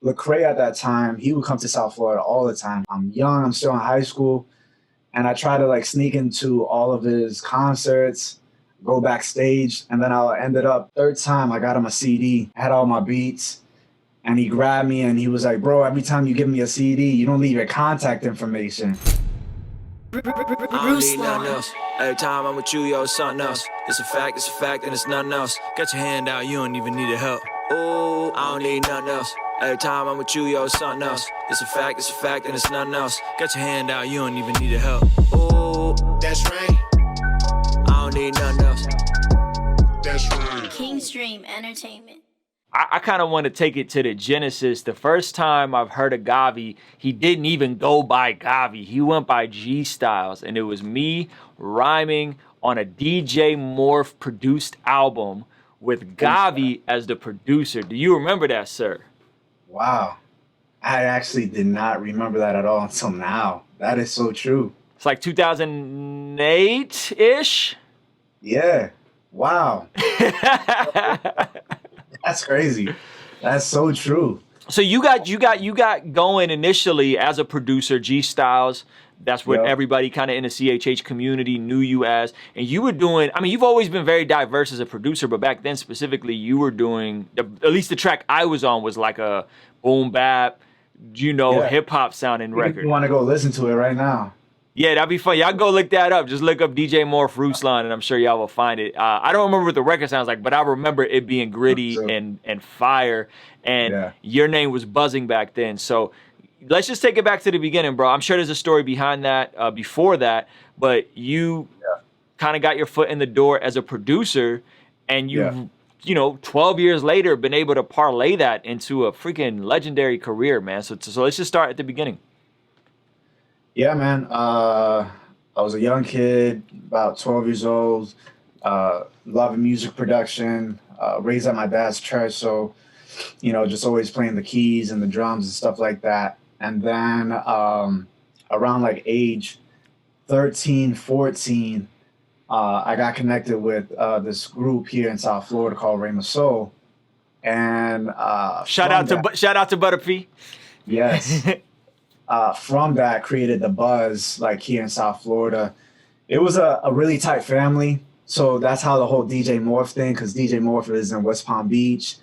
Lecrae at that time, he would come to South Florida all the time. I'm young, I'm still in high school, and I try to like sneak into all of his concerts, go backstage, and then I ended up third time I got him a CD, had all my beats, and he grabbed me and he was like, "Bro, every time you give me a CD, you don't leave your contact information." I don't need nothing else. Every time I'm with you, yo, it's something else. It's a fact, and it's nothing else. Got your hand out, you don't even need the help. Ooh, I don't need nothing else. Every time I'm with you, yo, it's something else. It's a fact, and it's nothing else. Got your hand out, you don't even need the help. Ooh, that's right. I don't need nothing else. That's right. Kingstream Entertainment. I kind of want to take it to the genesis. The first time I've heard of GAWVI, he didn't even go by GAWVI. He went by G Styles, and it was me rhyming on a DJ Morph produced album with GAWVI as the producer. Do you remember that, sir? Wow. I actually did not remember that at all until now. That is so true. It's like 2008-ish? Yeah. Wow. That's crazy. That's so true. So you got going initially as a producer, G Styles. That's what everybody kind of in the CHH community knew you as. And you were doing, I mean, you've always been very diverse as a producer, but back then specifically, you were doing, at least the track I was on was like a boom bap, hip hop sounding record. You want to go listen to it right now? Yeah, that'd be fun. Y'all go look that up. Just look up DJ Morph Ruslan, and I'm sure y'all will find it. I don't remember what the record sounds like, but I remember it being gritty and fire. And your name was buzzing back then. So let's just take it back to the beginning, bro. I'm sure there's a story behind that, before that, but you kind of got your foot in the door as a producer, and you've, 12 years later, been able to parlay that into a freaking legendary career, man. So let's just start at the beginning. Yeah, man. I was a young kid, about 12 years old, loving music production, raised at my dad's church. So, just always playing the keys and the drums and stuff like that. And then around like age 13, 14, I got connected with this group here in South Florida called Rhema Soul. And shout out to Butter P. Yes. From that created the buzz like here in South Florida. It was a really tight family. So that's how the whole DJ Morph thing, because DJ Morph is in West Palm Beach.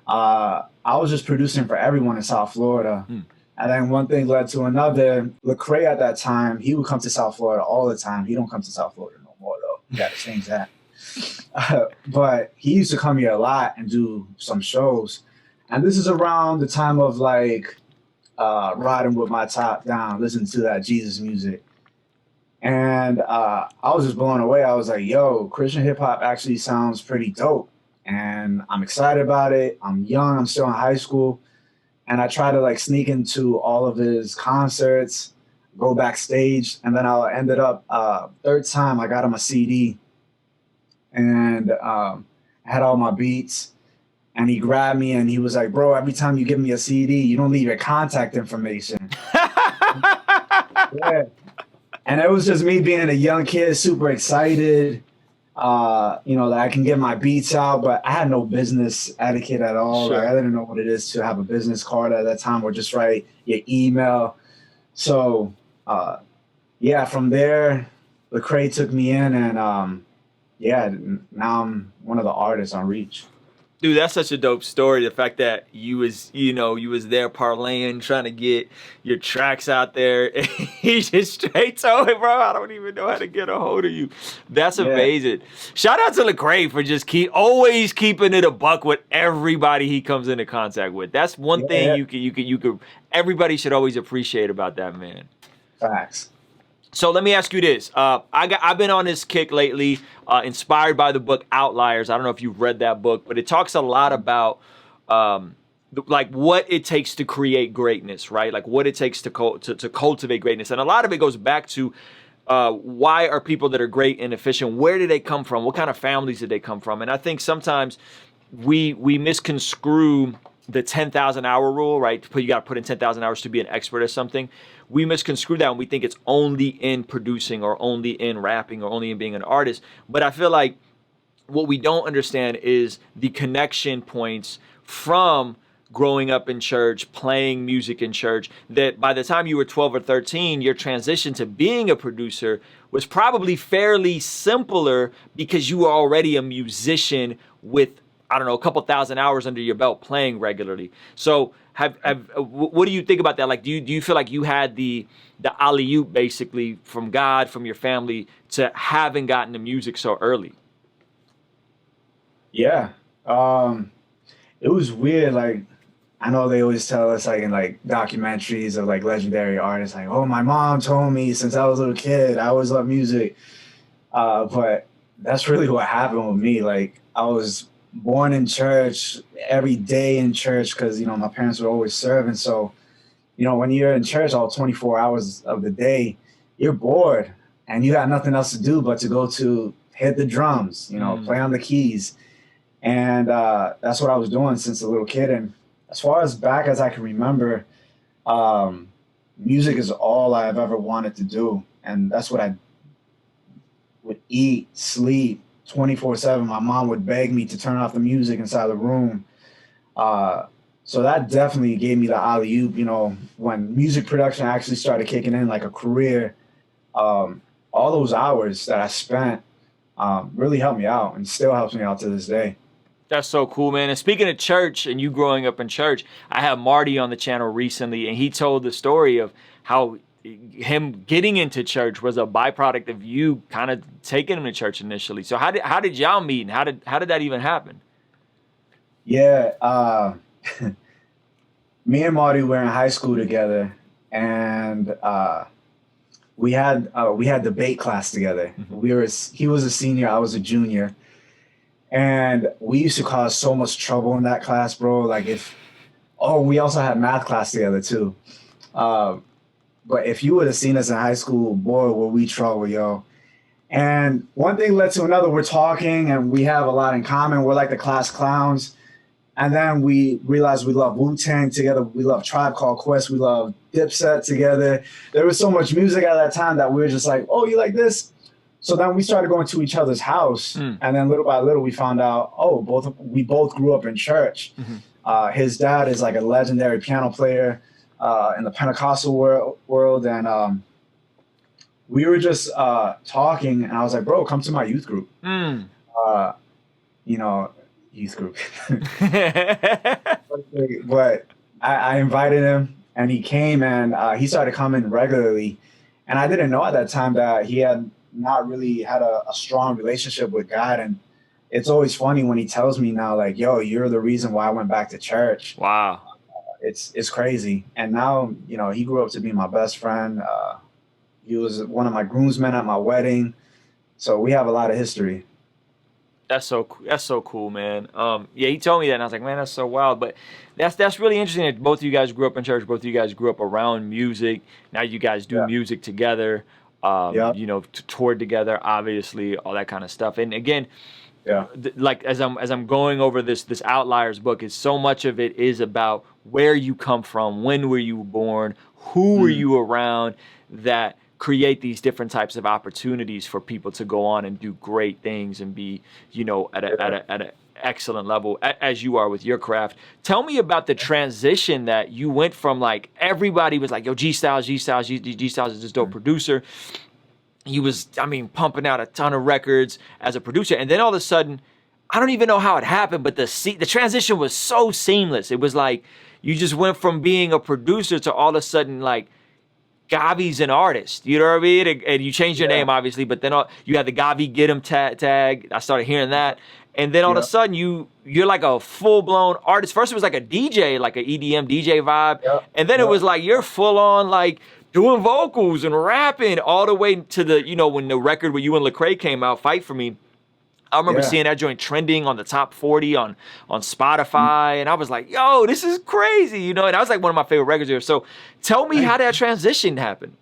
I was just producing for everyone in South Florida. And then one thing led to another. Lecrae at that time, he would come to South Florida all the time. He don't come to South Florida no more though. You got to change that. But he used to come here a lot and do some shows. And this is around the time of like, riding with my top down, listening to that Jesus music. And I was just blown away. I was like, yo, Christian hip hop actually sounds pretty dope. And I'm excited about it. I'm young, I'm still in high school. And I try to like sneak into all of his concerts, go backstage. And then I ended up, third time I got him a CD and I had all my beats. And he grabbed me and he was like, "Bro, every time you give me a CD, you don't leave your contact information." Yeah. And it was just me being a young kid, super excited, that I can get my beats out, but I had no business etiquette at all. Sure. Like, I didn't know what it is to have a business card at that time or just write your email. So, from there, Lecrae took me in and, now I'm one of the artists on Reach. Dude, that's such a dope story. The fact that you was there parlaying, trying to get your tracks out there. He just straight told me, bro, I don't even know how to get a hold of you. That's amazing. Shout out to Lecrae for just always keeping it a buck with everybody he comes into contact with. That's one thing you could everybody should always appreciate about that man. Facts. So let me ask you this. I've been on this kick lately, inspired by the book Outliers. I don't know if you've read that book, but it talks a lot about like what it takes to create greatness, right? Like what it takes to cultivate greatness. And a lot of it goes back to why are people that are great and efficient, where do they come from? What kind of families did they come from? And I think sometimes we misconstrue the 10,000 hour rule, right? You got to put in 10,000 hours to be an expert at something. We misconstrue that and we think it's only in producing or only in rapping or only in being an artist. But I feel like what we don't understand is the connection points from growing up in church, playing music in church, that by the time you were 12 or 13, your transition to being a producer was probably fairly simpler because you were already a musician with, I don't know, a couple thousand hours under your belt playing regularly. So what do you think about that? Like, do you feel like you had the alley-oop basically from God, from your family, to having gotten to music so early? Yeah. It was weird. Like, I know they always tell us, like, in like documentaries of like legendary artists, like, oh, my mom told me since I was a little kid, I always loved music. But that's really what happened with me. Like, I was born in church, every day in church, because, you know, my parents were always serving. So, you know, when you're in church all 24 hours of the day, you're bored and you got nothing else to do but to go to hit the drums, you know, play on the keys. And that's what I was doing since a little kid. And as far as back as I can remember, music is all I've ever wanted to do. And that's what I would eat, sleep 24/7. My mom would beg me to turn off the music inside the room. So that definitely gave me the alley-oop, you know, when music production actually started kicking in like a career. All those hours that I spent really helped me out and still helps me out to this day. That's so cool, man. And speaking of church and you growing up in church, I had Marty on the channel recently, and he told the story of how him getting into church was a byproduct of you kind of taking him to church initially. So how did y'all meet, and how did that even happen? Yeah, me and Marty were in high school together, and we had debate class together. He was a senior, I was a junior. And we used to cause so much trouble in that class, bro. Like we also had math class together too. But if you would have seen us in high school, boy, were we trouble, yo. And one thing led to another. We're talking and we have a lot in common. We're like the class clowns. And then we realized we love Wu-Tang together. We love Tribe Called Quest. We love Dipset together. There was so much music at that time that we were just like, oh, you like this? So then we started going to each other's house, and then little by little we found out, we both grew up in church. His dad is like a legendary piano player in the Pentecostal world, and we were just talking, and I was like, bro, come to my youth group. You know, youth group. But I invited him, and he came, and he started coming regularly. And I didn't know at that time that he had not really had a strong relationship with God. And it's always funny when he tells me now, like, yo, you're the reason why I went back to church. Wow. It's crazy. And now, you know, he grew up to be my best friend. He was one of my groomsmen at my wedding. So we have a lot of history. That's so cool, man. Yeah, he told me that, and I was like, man, that's so wild. But that's really interesting that both of you guys grew up in church. Both of you guys grew up around music. Now you guys do music together. You know, toured together, obviously, all that kind of stuff. And again, like as I'm going over this Outliers book, is so much of it is about where you come from, when were you born, who were you around, that create these different types of opportunities for people to go on and do great things and be, you know, at an excellent level as you are with your craft. Tell me about the transition that you went from, like, everybody was like, yo, G Styles is this dope producer. He was, I mean, pumping out a ton of records as a producer. And then all of a sudden, I don't even know how it happened, but the transition was so seamless. It was like you just went from being a producer to all of a sudden, like, GAWVI's an artist, you know what I mean? And you changed your name, obviously, but then you had the GAWVI Get 'Em tag. I started hearing that. And then all of a sudden, you're like a full-blown artist. First, it was like a DJ, like an EDM DJ vibe. And then it was like you're full-on, like, doing vocals and rapping all the way to the, you know, when the record with you and Lecrae came out, Fight For Me. I remember seeing that joint trending on the top 40 on Spotify, and I was like, yo, this is crazy, you know? And that was like one of my favorite records here. So tell me how that transition happened.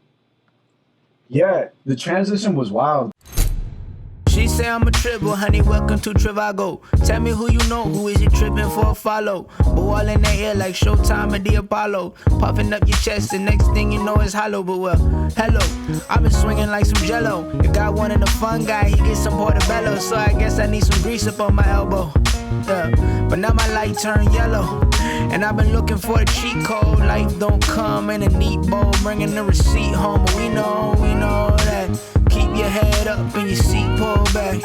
Yeah, the transition was wild. She say I'm a triple, honey, welcome to Trivago. Tell me who you know, who is you tripping for a follow? Ball in the air like Showtime at the Apollo. Puffing up your chest, the next thing you know is hollow. But well, hello, I've been swinging like some jello. If God wanted a fun guy, he get some portobello. So I guess I need some grease up on my elbow. Yeah, but now my light turned yellow. And I've been looking for a cheat code. Life don't come in a neat bowl, bringing the receipt home. But we know that. Keep your head up and your seat pulled back.